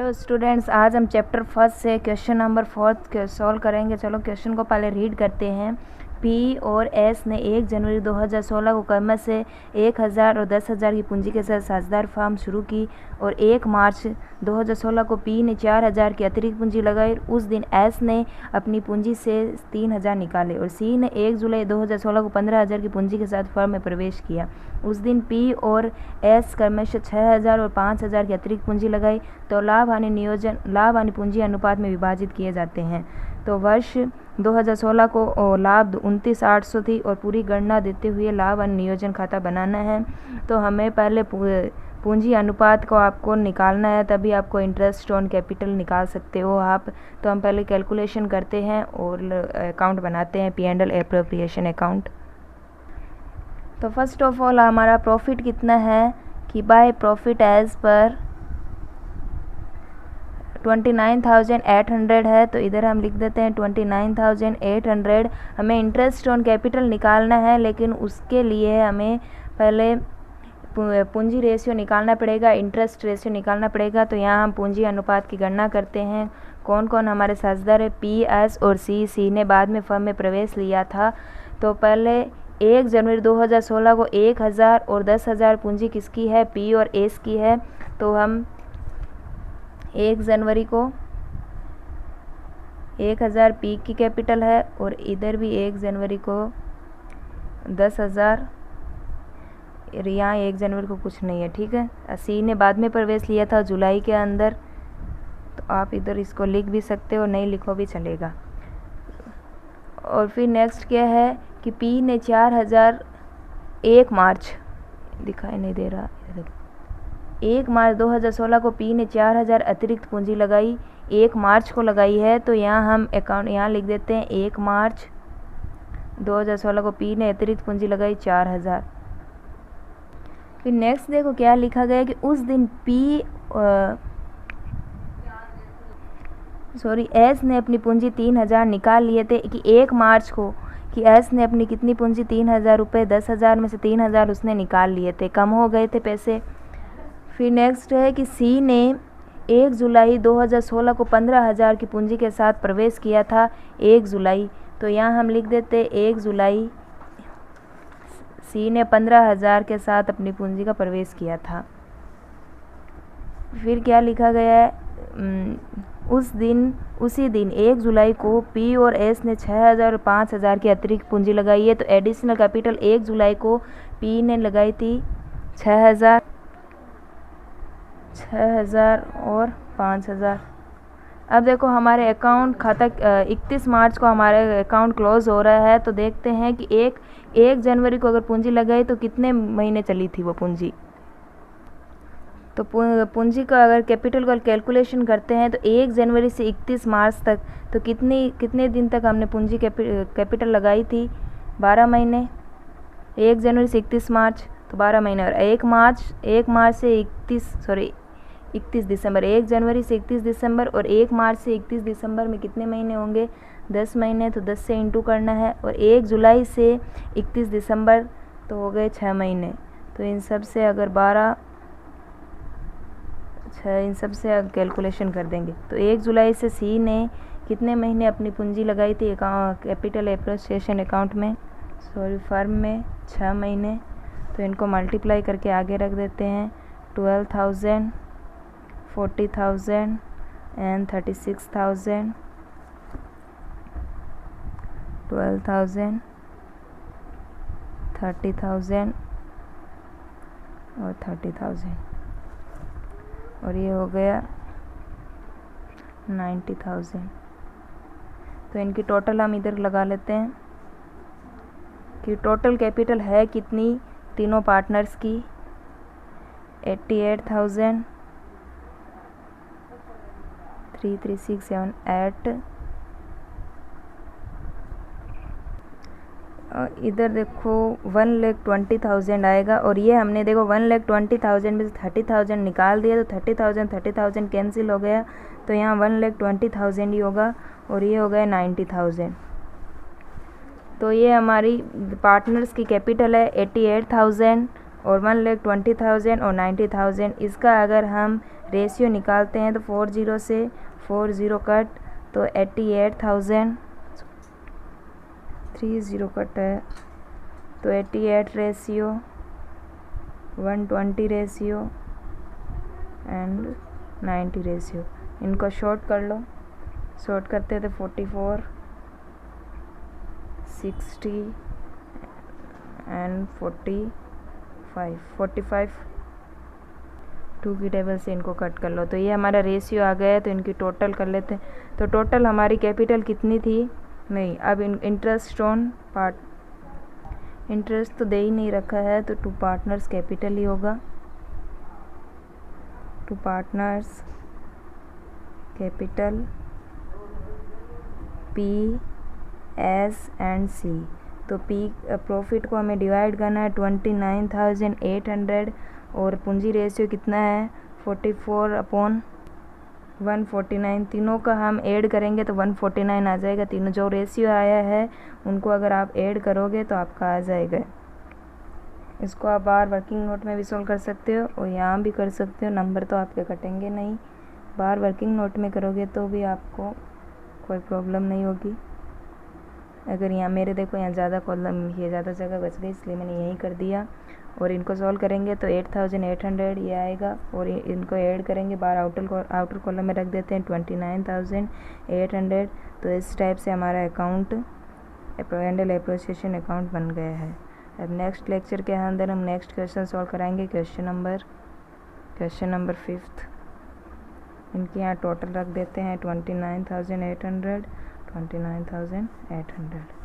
Hello students, आज हम chapter first से क्वेश्चन नंबर 4 सॉल्व करेंगे। चलो क्वेश्चन को पहले रीड करते हैं। पी और एस ने 1 जनवरी 2016 को क्रमश से 1000 और 10,000 की पूंजी के साथ साझेदार फर्म शुरू की और 1 मार्च 2016 को पी ने 4000 की अतिरिक्त पूंजी लगाई। उस दिन एस ने अपनी पूंजी से 3000 निकाले और सी ने 1 जुलाई 2016 को 15,000 की पूंजी के साथ फर्म में प्रवेश किया। उस दिन पी और एस क्रमश 6000 और 5000 की अतिरिक्त पूंजी लगाई तो लाभ हानि पूंजी अनुपात में विभाजित किए जाते हैं। तो वर्ष 2016 को लाभ 29,800 थी और पूरी गणना देते हुए लाभ हानि नियोजन खाता बनाना है। तो हमें पहले पूंजी अनुपात को आपको निकालना है, तभी आपको इंटरेस्ट ऑन कैपिटल निकाल सकते हो आप। तो हम पहले कैलकुलेशन करते हैं और अकाउंट बनाते हैं, P&L एप्रोप्रिएशन अकाउंट। तो फर्स्ट ऑफ ऑल हमारा प्रॉफिट कितना है कि बाय प्रॉफिट एज पर 29,800 है, तो इधर हम लिख देते हैं 29,800। हमें इंटरेस्ट ऑन कैपिटल निकालना है, लेकिन उसके लिए हमें पहले पूंजी रेशियो निकालना पड़ेगा, इंटरेस्ट रेशियो निकालना पड़ेगा। तो यहाँ हम पूंजी अनुपात की गणना करते हैं। कौन कौन हमारे साझेदार है? पी, एस और सी। सी ने बाद में फर्म में प्रवेश लिया था। तो पहले 1 जनवरी 2016 को 1000 और 10,000 पूंजी किसकी है? पी और एस की है। तो हम 1 जनवरी को 1000 पी की कैपिटल है और इधर भी 1 जनवरी को 10,000। यहाँ 1 जनवरी को कुछ नहीं है, ठीक है। सी ने बाद में प्रवेश लिया था जुलाई के अंदर, तो आप इधर इसको लिख भी सकते हो, नहीं लिखो भी चलेगा। और फिर नेक्स्ट क्या है कि पी ने 4000 1 मार्च दिखाई नहीं दे रहा, 1 मार्च 2016 को पी ने 4000 अतिरिक्त पूंजी लगाई, 1 मार्च को लगाई है। तो यहाँ हम अकाउंट यहाँ लिख देते हैं 1 मार्च 2016 को पी ने अतिरिक्त पूंजी लगाई 4000। फिर नेक्स्ट देखो क्या लिखा गया कि उस दिन एस ने अपनी पूंजी 3000 निकाल लिए थे। कि 1 मार्च को कि एस ने अपनी कितनी पूंजी 3000 रुपये, 10,000 में से 3000 उसने निकाल लिए थे, कम हो गए थे पैसे। फिर नेक्स्ट है कि सी ने 1 जुलाई 2016 को 15,000 की पूंजी के साथ प्रवेश किया था। 1 जुलाई, तो यहाँ हम लिख देते 1 जुलाई सी ने 15,000 के साथ अपनी पूंजी का प्रवेश किया था। फिर क्या लिखा गया है? उसी दिन 1 जुलाई को पी और एस ने 6000 और 5000 की अतिरिक्त पूंजी लगाई है। तो एडिशनल कैपिटल 1 जुलाई को पी ने लगाई थी 6000 और 5000। अब देखो हमारे अकाउंट खाता 31 मार्च को हमारे अकाउंट क्लोज हो रहा है। तो देखते हैं कि 1 जनवरी को अगर पूंजी लगाई तो कितने महीने चली थी वो पूंजी। तो पूंजी का अगर कैपिटल का कैलकुलेशन करते हैं तो 1 जनवरी से 31 मार्च तक, तो कितने दिन तक हमने पूंजी कैपिटल लगाई थी? 12 महीने। 1 जनवरी से 31 मार्च तो 12 महीने। और 1 मार्च से 31 दिसंबर, 1 जनवरी से 31 दिसंबर और 1 मार्च से 31 दिसंबर में कितने महीने होंगे? 10 महीने। तो 10 से इंटू करना है। और 1 जुलाई से 31 दिसंबर तो हो गए 6 महीने। तो इन सब से अगर 6 इन सब से कैलकुलेशन कर देंगे तो 1 जुलाई से सी ने कितने महीने अपनी पूंजी लगाई थी कैपिटल एप्रिसिएशन अकाउंट में, फर्म में? 6 महीने। तो इनको मल्टीप्लाई करके आगे रख देते हैं। 12,000, 40,000 एंड 36,000। 12,000, 30,000 और 30,000 और ये हो गया 90,000। तो इनकी टोटल हम इधर लगा लेते हैं कि टोटल कैपिटल है कितनी तीनों पार्टनर्स की? 88,000, 33678। और इधर देखो 1,20,000 आएगा। और ये हमने देखो 1,20,000 में से 30,000 निकाल दिया, तो 30,000 कैंसिल हो गया। तो यहाँ 1,20,000 ही होगा और ये हो गया 90,000। तो ये हमारी पार्टनर्स की कैपिटल है 88,000 और 1,20,000 और 90,000, इसका अगर हम रेशियो निकालते हैं तो 40 से 40 कट तो 88,000, 30 कट है तो 88 रेशियो, 120 रेशियो एंड 90 रेशियो। इनको शॉर्ट कर लो, शॉर्ट करते हैं तो 44, 60 एंड 45 2 की टेबल से इनको कट कर लो। तो ये हमारा रेशियो आ गया है। तो इनकी टोटल कर लेते हैं। तो टोटल हमारी कैपिटल कितनी थी, नहीं, अब इंटरेस्ट ऑन पार्ट, इंटरेस्ट तो दे ही नहीं रखा है तो टू पार्टनर्स कैपिटल ही होगा, two partners capital P, S and C। तो P प्रॉफिट को हमें डिवाइड करना है 29,800 और पूंजी रेशियो कितना है 44/149। तीनों का हम ऐड करेंगे तो 149 आ जाएगा। तीनों जो रेशियो आया है उनको अगर आप ऐड करोगे तो आपका आ जाएगा। इसको आप बाहर वर्किंग नोट में भी सॉल्व कर सकते हो और यहाँ भी कर सकते हो, नंबर तो आपके कटेंगे नहीं। बाहर वर्किंग नोट में करोगे तो भी आपको कोई प्रॉब्लम नहीं होगी। अगर यहाँ मेरे देखो यहाँ ज़्यादा कॉलम, ये ज़्यादा जगह बच गई इसलिए मैंने यहीं कर दिया। और इनको सॉल्व करेंगे तो 8,800 ये आएगा और इनको ऐड करेंगे, बाहर आउटर कॉलम में रख देते हैं 29,800। तो इस टाइप से हमारा अकाउंट एंडल एप्रोसिएशन अकाउंट बन गया है। अब नेक्स्ट लेक्चर के अंदर हम नेक्स्ट क्वेश्चन सॉल्व कराएंगे, क्वेश्चन नंबर 5। इनके यहाँ टोटल रख देते हैं 29,800।